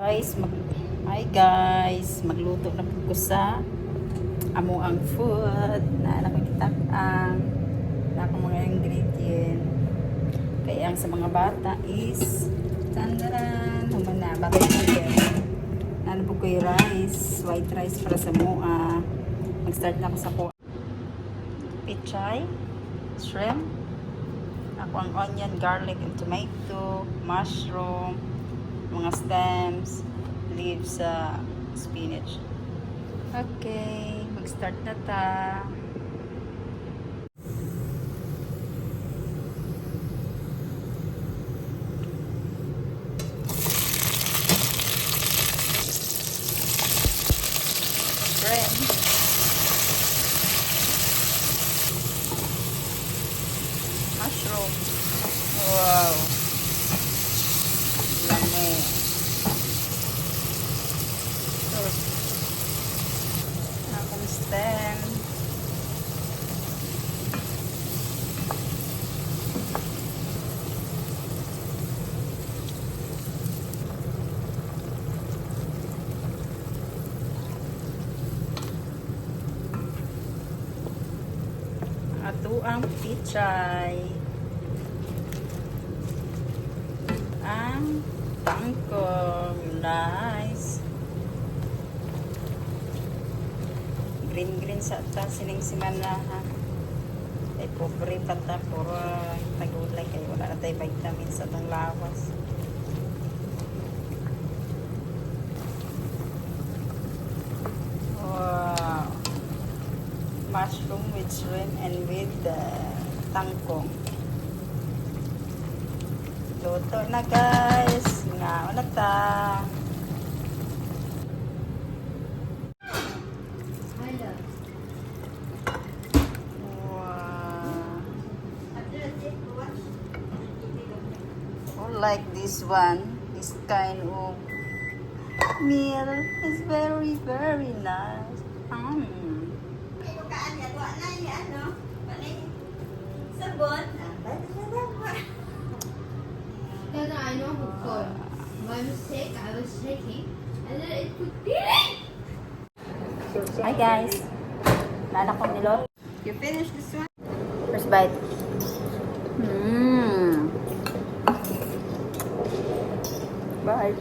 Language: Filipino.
Hi guys, magluto na po ko sa amo ang food na nakikita ang mga ingredient. Kaya ang sa mga bata is tandaran, humana, bagay ko din. Ano po ko yung rice, white rice para sa mua. Mag-start na ako sa pichay, shrimp. Ako ang onion, garlic, and tomato, mushroom, mga stems, leaves sa spinach. Okay, mag-start na ta. Shrimp. Mushroom. Wow. Lami. Akong stem. Ato ang pichay. Ang tangkong. Nice. Green sa ta sining simana ha. Ay pobre pa ta puro nagulay kay wala na tayo vitamin sa tang lawas. Wow. Mushroom with shrimp and with tangkong. Luto na guys. Nga na ta. Like this one, this kind of meal is very nice. Because I know who called. By mistake, I was shaking, and then it could be. Hi guys, naanak ko nilot. You finished this one? First bite. Bye.